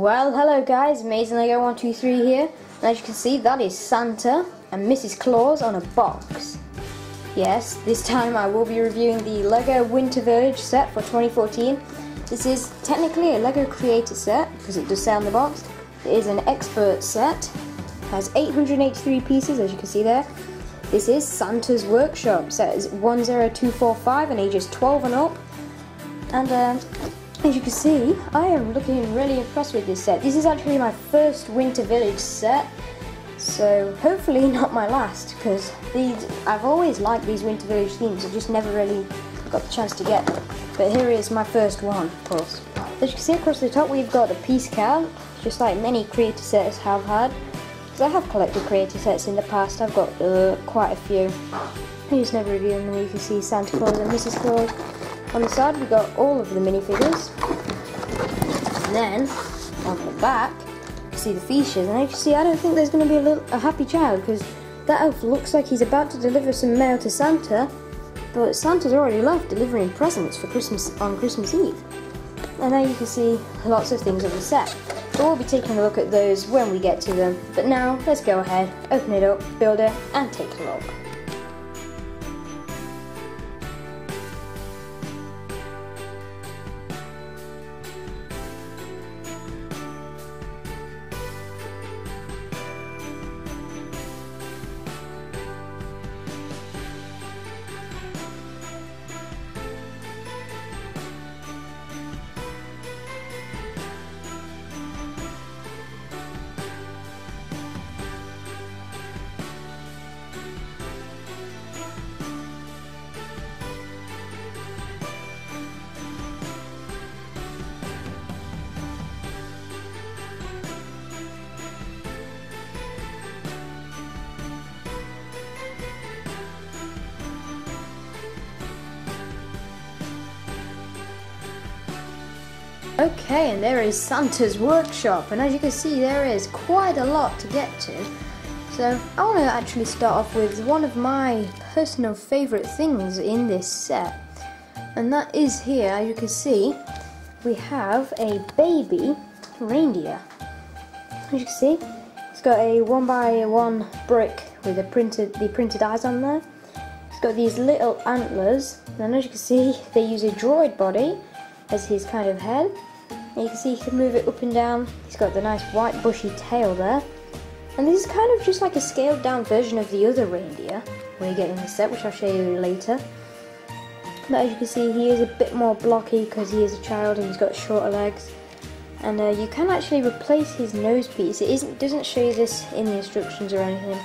Well, hello guys, Amazing Lego 123 here, and as you can see, that is Santa and Mrs. Claus on a box. Yes, this time I will be reviewing the Lego Winter Village set for 2014. This is technically a Lego Creator set, because it does say on the box. It is an expert set, has 883 pieces as you can see there. This is Santa's Workshop, set is 10245 and ages 12 and up. And as you can see, I am looking really impressed with this set. This is actually my first Winter Village set, so hopefully not my last, because I've always liked these Winter Village themes, I just never really got the chance to get them. But here is my first one, of course. As you can see across the top we've got a piece count, just like many creator sets have had. Because I have collected creator sets in the past, I've got quite a few. I just never review them, and you can see Santa Claus and Mrs. Claus. On the side we've got all of the minifigures, and then on the back you can see the features. And as you can see, I don't think there's going to be a happy child, because that elf looks like he's about to deliver some mail to Santa, but Santa's already left delivering presents for Christmas on Christmas Eve. And now you can see lots of things on the set, so we'll be taking a look at those when we get to them. But now let's go ahead, open it up, build it, and take a look. Okay, and there is Santa's Workshop, and as you can see there is quite a lot to get to. So I want to actually start off with one of my personal favourite things in this set, and that is here, as you can see, we have a baby reindeer. As you can see, it's got a 1x1 brick with the printed eyes on there. It's got these little antlers, and as you can see they use a droid body as his kind of head. And you can see he can move it up and down. He's got the nice white bushy tail there. And this is kind of just like a scaled down version of the other reindeer we get in the set, which I'll show you later. But as you can see, he is a bit more blocky because he is a child and he's got shorter legs. And you can actually replace his nose piece. It doesn't show you this in the instructions or anything,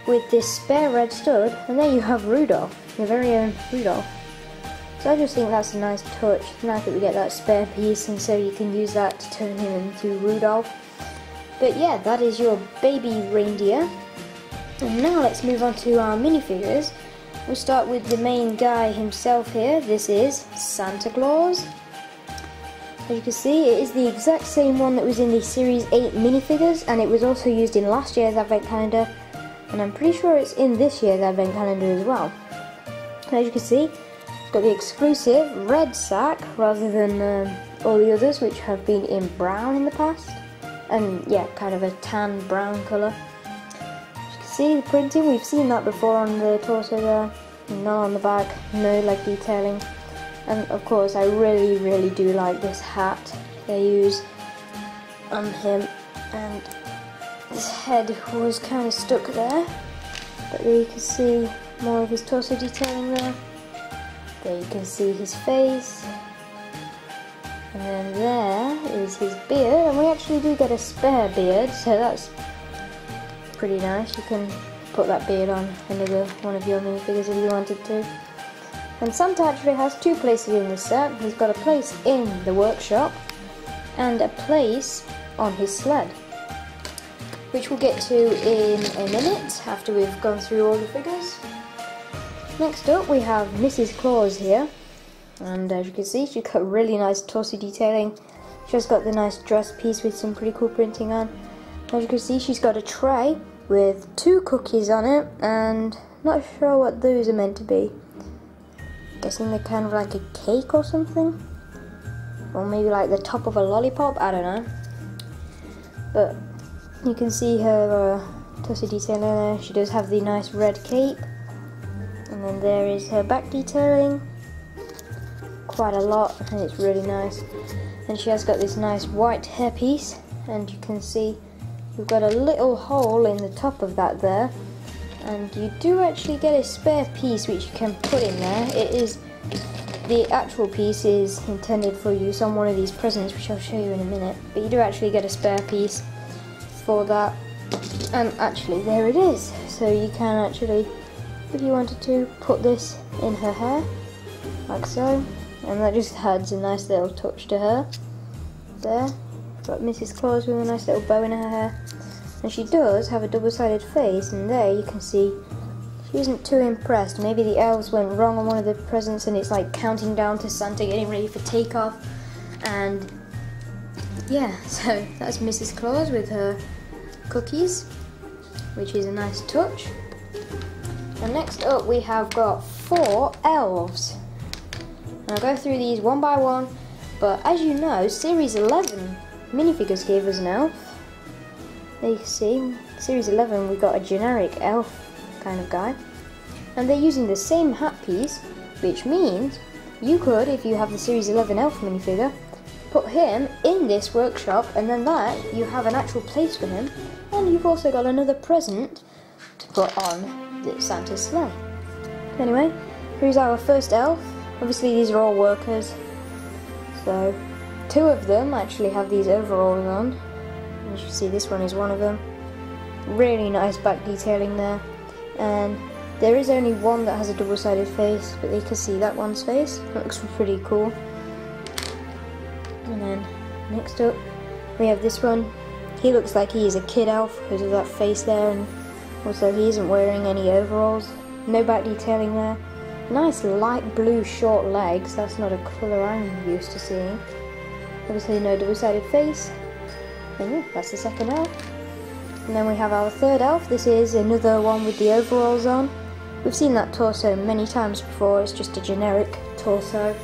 with this spare red stud, and there you have Rudolph, your very own Rudolph. So I just think that's a nice touch. Nice that we get that spare piece, and so you can use that to turn him into Rudolph. But yeah, that is your baby reindeer. And now let's move on to our minifigures. We'll start with the main guy himself here. This is Santa Claus. As you can see, it is the exact same one that was in the Series 8 minifigures, and it was also used in last year's Advent Calendar, and I'm pretty sure it's in this year's Advent Calendar as well. As you can see, it's got the exclusive red sack rather than all the others, which have been in brown in the past, and yeah, kind of a tan brown colour. As you can see, the printing, we've seen that before on the torso there, not on the back, no leg detailing. And of course I really do like this hat they use on him, and his head was kind of stuck there, but there you can see more of his torso detailing there. There you can see his face, and then there is his beard, and we actually do get a spare beard, so that's pretty nice. You can put that beard on another one of your minifigures if you wanted to. And Santa actually has two places in the set. He's got a place in the workshop and a place on his sled, which we'll get to in a minute after we've gone through all the figures. Next up we have Mrs. Claus here, and as you can see she's got really nice torso detailing. She's got the nice dress piece with some pretty cool printing on. As you can see, she's got a tray with 2 cookies on it, and not sure what those are meant to be. Guessing they're kind of like a cake or something, or maybe like the top of a lollipop, I don't know. but you can see her tussy detailing there. She does have the nice red cape, and then there is her back detailing, quite a lot, and it's really nice. And she has got this nice white hairpiece, and you can see we've got a little hole in the top of that there, and you do actually get a spare piece which you can put in there. It is, the actual piece is intended for use on one of these presents, which I'll show you in a minute, but you do actually get a spare piece for that. And actually there it is, so you can actually, if you wanted to, put this in her hair like so, and that just adds a nice little touch to her. There, got Mrs. Claus with a nice little bow in her hair, and she does have a double-sided face, and there you can see she isn't too impressed. Maybe the elves went wrong on one of the presents and it's like counting down to Santa getting ready for takeoff. And yeah, so that's Mrs. Claus with her cookies, which is a nice touch. And next up we have got 4 elves. And I'll go through these one by one, but as you know, Series 11 Minifigures gave us an elf. There you can see, Series 11 we got a generic elf kind of guy, and they're using the same hat piece, which means you could, if you have the Series 11 elf minifigure, put him in this workshop, and then that you have an actual place for him, and you've also got another present to put on the Santa's sleigh. Anyway, here's our first elf. Obviously these are all workers, so 2 of them actually have these overalls on. As you see, this one is one of them. Really nice back detailing there. And there is only one that has a double-sided face, but you can see that one's face. That looks pretty cool. And then next up we have this one. He looks like he is a kid elf because of that face there, and also he isn't wearing any overalls. No back detailing there. Nice light blue short legs. That's not a colour I'm used to seeing. Obviously no double-sided face. And yeah, that's the second elf. And then we have our third elf. This is another one with the overalls on. We've seen that torso many times before, it's just a generic torso.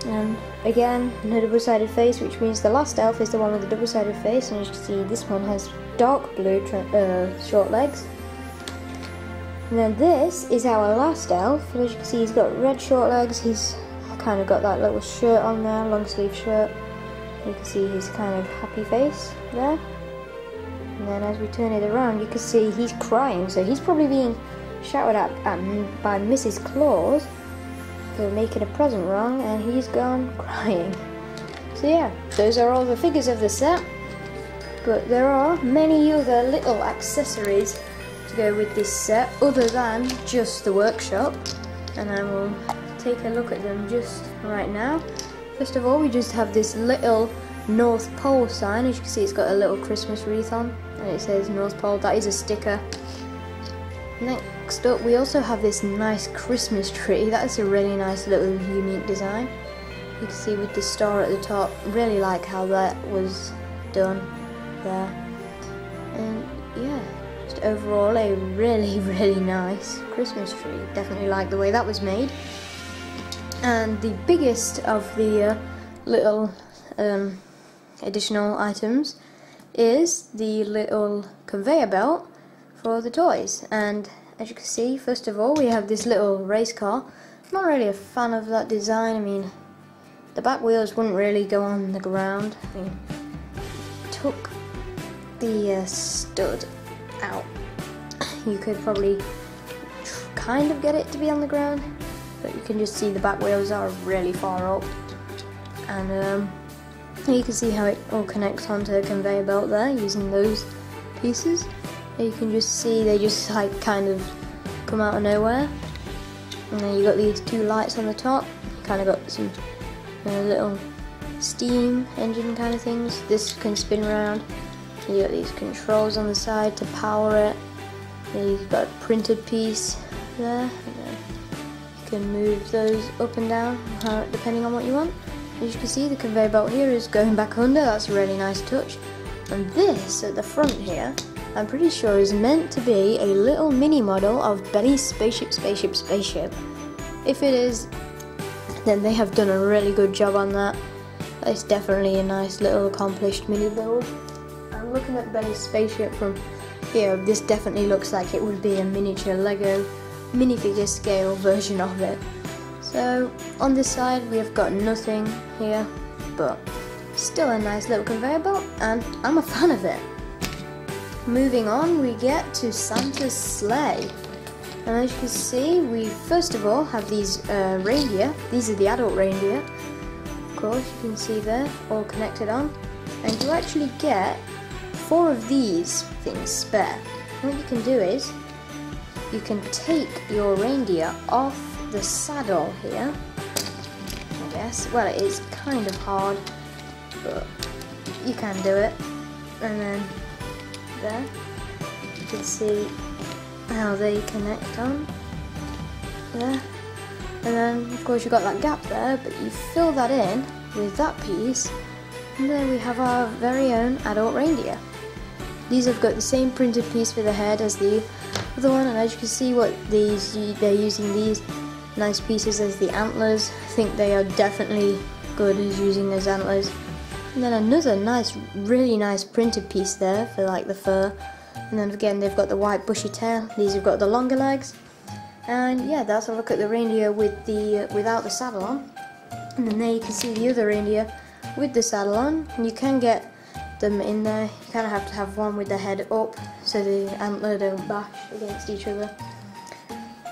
And again, no double-sided face, which means the last elf is the one with the double-sided face, and as you can see, this one has dark blue short legs. And then this is our last elf, and as you can see, he's got red short legs. He's kind of got that little shirt on there, long sleeve shirt. You can see his kind of happy face there. And then as we turn it around, you can see he's crying, so he's probably being shouted at by Mrs. Claus for making a present wrong, and he's gone crying. So yeah, those are all the figures of the set, but there are many other little accessories to go with this set other than just the workshop, and I will take a look at them just right now. First of all, we just have this little North Pole sign. As you can see, it's got a little Christmas wreath on, and it says North Pole. That is a sticker. Next up, we also have this nice Christmas tree. That's a really nice little unique design. You can see with the star at the top. Really like how that was done there. And yeah, just overall a really, really nice Christmas tree. Definitely like the way that was made. And the biggest of the little additional items is the little conveyor belt for the toys. And as you can see, first of all, we have this little race car. I'm not really a fan of that design. I mean, the back wheels wouldn't really go on the ground. I mean, took the stud out, you could probably kind of get it to be on the ground, but you can just see the back wheels are really far up, and you can see how it all connects onto the conveyor belt there using those pieces. You can just see they just like kind of come out of nowhere, and then you got these 2 lights on the top. You kind of got some little steam engine kind of things. This can spin around. You got these controls on the side to power it. Then you've got a printed piece there. And then you can move those up and down depending on what you want. As you can see, the conveyor belt here is going back under. That's a really nice touch. And this at the front here, I'm pretty sure is meant to be a little mini model of Benny's spaceship. If it is, then they have done a really good job on that. it's definitely a nice little accomplished mini build. I'm looking at Benny's spaceship from here. This definitely looks like it would be a miniature Lego minifigure scale version of it. So on this side we have got nothing here, but still a nice little conveyor belt, and I'm a fan of it. Moving on, we get to Santa's sleigh. And as you can see, we first of all have these reindeer. These are the adult reindeer. Of course, you can see there, all connected on. And you actually get 4 of these things spare. What you can do is, you can take your reindeer off the saddle here, I guess. Well, it is kind of hard, but you can do it. And then there, you can see how they connect on there, and then of course you've got that gap there, but you fill that in with that piece, and there we have our very own adult reindeer. These have got the same printed piece for the head as the other one, and as you can see, they're using these nice pieces as the antlers. I think they are definitely good as using as antlers. And then another nice, really nice printed piece there for like the fur. And then again, they've got the white bushy tail. These have got the longer legs. And yeah, that's a look at the reindeer with without the saddle on. And then there you can see the other reindeer with the saddle on. And you can get them in there. You kind of have to have one with the head up so the antler don't bash against each other.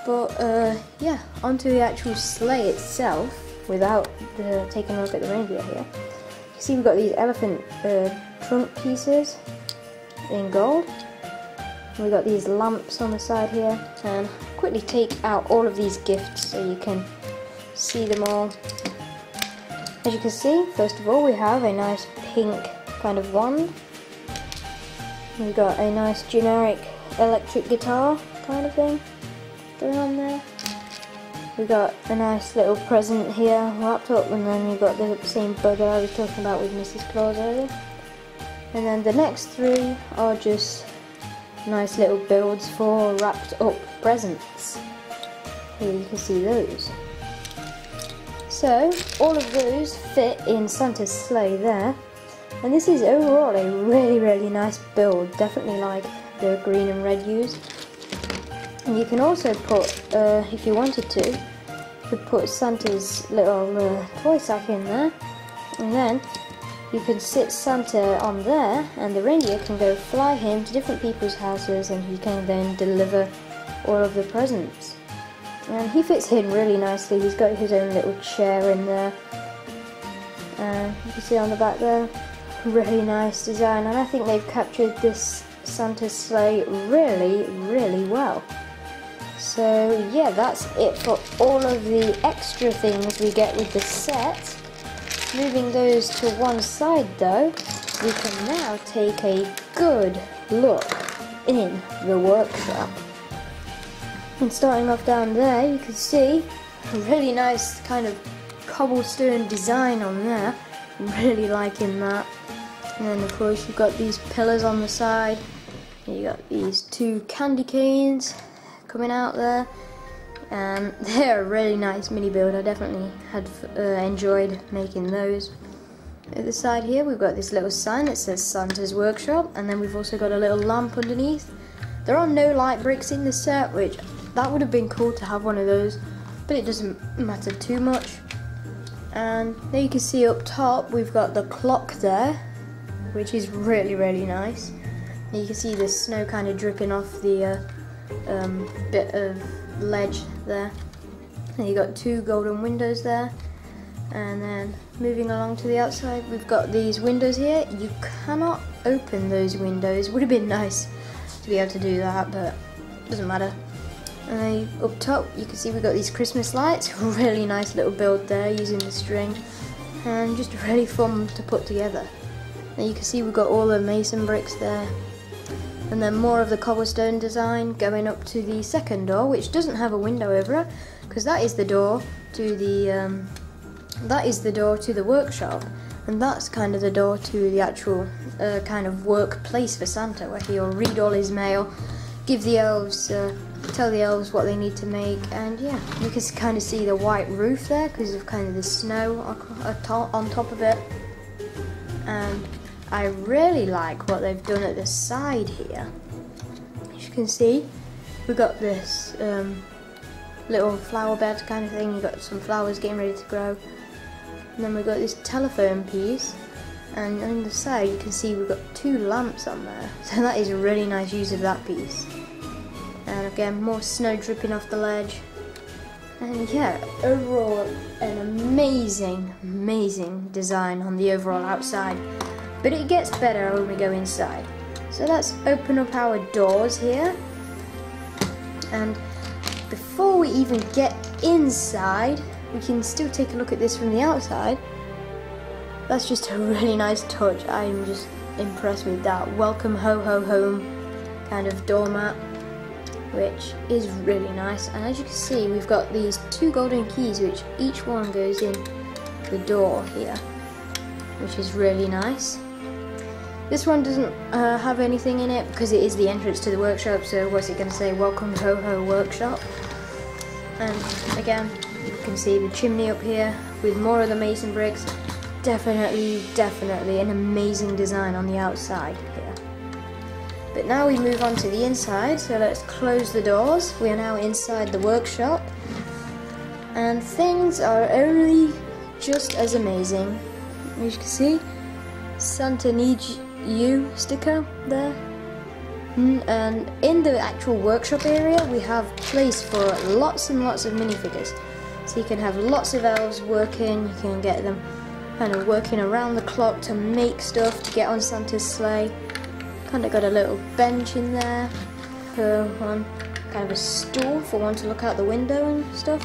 But yeah, onto the actual sleigh itself without taking a look at the reindeer here. You see we've got these elephant trunk pieces in gold. We've got these lamps on the side here, and quickly take out all of these gifts so you can see them all. As you can see, first of all we have a nice pink kind of wand. We've got a nice generic electric guitar kind of thing going on there. We've got a nice little present here wrapped up, and then you've got the same bugger I was talking about with Mrs. Claus earlier. And then the next 3 are just nice little builds for wrapped up presents. Here you can see those. So all of those fit in Santa's sleigh there, and this is overall a really nice build. Definitely like the green and red used. And you can also put, if you wanted to, you could put Santa's little toy sack in there, and then you can sit Santa on there, and the reindeer can go fly him to different people's houses, and he can then deliver all of the presents. And he fits in really nicely. He's got his own little chair in there. You can see on the back there, really nice design, and I think they've captured this Santa sleigh really well. So yeah, that's it for all of the extra things we get with the set. Moving those to one side though, we can now take a good look in the workshop. And starting off down there, you can see a really nice kind of cobblestone design on there. Really liking that. And then of course you've got these pillars on the side. You got these 2 candy canes coming out there, and they're a really nice mini build. I definitely had enjoyed making those. At the side here we've got this little sign that says Santa's Workshop, and then we've also got a little lamp underneath. There are no light bricks in the set, which that would have been cool to have one of those, but it doesn't matter too much. And there you can see up top we've got the clock there, which is really nice. And you can see the snow kind of dripping off the bit of ledge there. And you got 2 golden windows there. And then moving along to the outside, we've got these windows here. You cannot open those windows. Would have been nice to be able to do that, but it doesn't matter. And then up top you can see we've got these Christmas lights. Really nice little build there using the string, and just really fun to put together. And you can see we've got all the mason bricks there, and then more of the cobblestone design going up to the second door, which doesn't have a window over it, because that is the door to the workshop, and that's kind of the door to the actual kind of workplace for Santa, where he'll read all his mail, give the elves, tell the elves what they need to make. And yeah, you can kind of see the white roof there because of kind of the snow on top of it. and I really like what they've done at the side here. As you can see, we've got this little flower bed kind of thing. You've got some flowers getting ready to grow, and then we've got this telephone piece, and on the side you can see we've got 2 lamps on there, so that is a really nice use of that piece. And again, more snow dripping off the ledge. And yeah, overall an amazing design on the overall outside, but it gets better when we go inside. So let's open up our doors here, and before we even get inside, we can still take a look at this from the outside. That's just a really nice touch. I'm just impressed with that. Welcome ho ho home kind of doormat, which is really nice. And as you can see, we've got these 2 golden keys, which each one goes in the door here, which is really nice. This one doesn't have anything in it because it is the entrance to the workshop, so what's it going to say? Welcome ho ho workshop. And again, you can see the chimney up here with more of the mason bricks. Definitely an amazing design on the outside here. But now we move on to the inside, so let's close the doors. We are now inside the workshop, and things are only just as amazing. As you can see, Santa needs you sticker there. And in the actual workshop area, we have place for lots and lots of minifigures. So you can have lots of elves working, you can get them kind of working around the clock to make stuff to get on Santa's sleigh. Kind of got a little bench in there for one, kind of a stool for one to look out the window and stuff.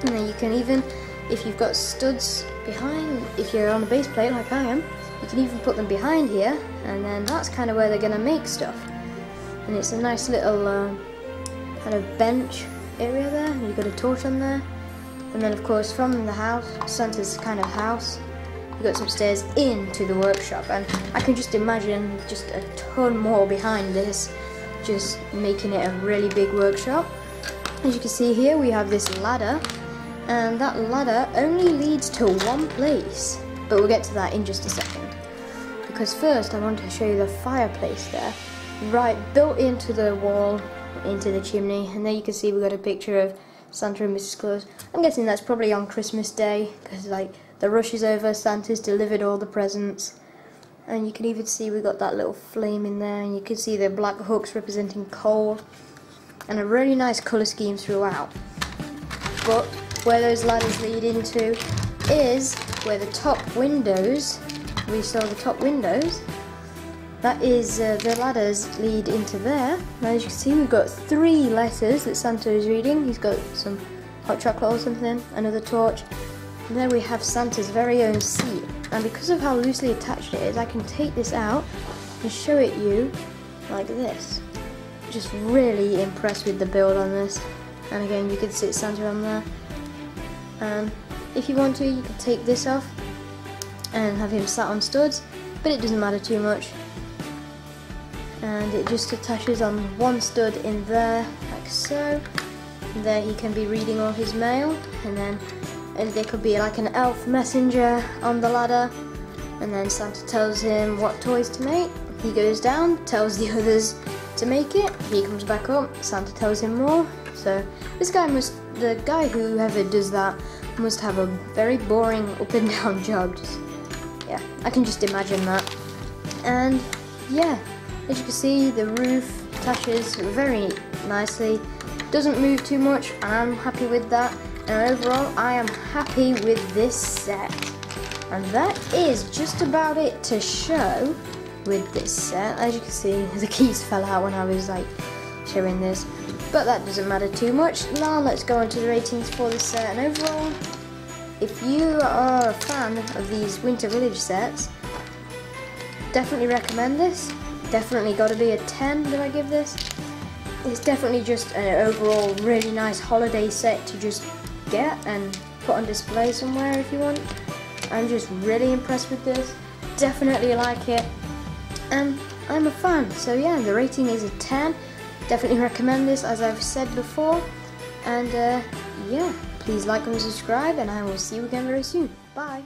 And then you can even, if you've got studs behind, if you're on a base plate like I am, you can even put them behind here, and then that's kind of where they're going to make stuff. And it's a nice little kind of bench area there, and you've got a torch on there. And then of course from the house, Santa's kind of house, you've got some stairs into the workshop, and I can just imagine just a ton more behind this, just making it a really big workshop. As you can see here, we have this ladder, and that ladder only leads to one place, but we'll get to that in just a second. Because first I want to show you the fireplace there, right built into the wall, into the chimney, and there you can see we've got a picture of Santa and Mrs. Claus. I'm guessing that's probably on Christmas Day, because like the rush is over, Santa's delivered all the presents. And you can even see we've got that little flame in there, and you can see the black hooks representing coal, and a really nice colour scheme throughout. But where those ladders lead into is where the top windows, we saw the top windows, that is the ladders lead into there. Now as you can see, we've got 3 letters that Santa is reading. He's got some hot chocolate or something, another torch. And there we have Santa's very own seat. And because of how loosely attached it is, I can take this out and show it you like this. Just really impressed with the build on this. And again, you could sit Santa on there. And if you want to, you could take this off and have him sat on studs, but it doesn't matter too much. And it just attaches on one stud in there, like so. And there he can be reading all his mail, and there could be like an elf messenger on the ladder, and then Santa tells him what toys to make. He goes down, tells the others to make it, he comes back up, Santa tells him more. So this guy the guy whoever does that must have a very boring up and down job. Yeah, I can just imagine that. And yeah, as you can see, the roof attaches very nicely, doesn't move too much, and I'm happy with that. And overall, I am happy with this set. And that is just about it to show with this set. As you can see, the keys fell out when I was like showing this, but that doesn't matter too much. Now let's go on to the ratings for this set. And overall, if you are a fan of these Winter Village sets, definitely recommend this. Definitely got to be a 10 that I give this. It's definitely just an overall really nice holiday set to just get and put on display somewhere if you want. I'm just really impressed with this. Definitely like it. And I'm a fan. So yeah, the rating is a 10. Definitely recommend this, as I've said before. And yeah, please like and subscribe, and I will see you again very soon. Bye.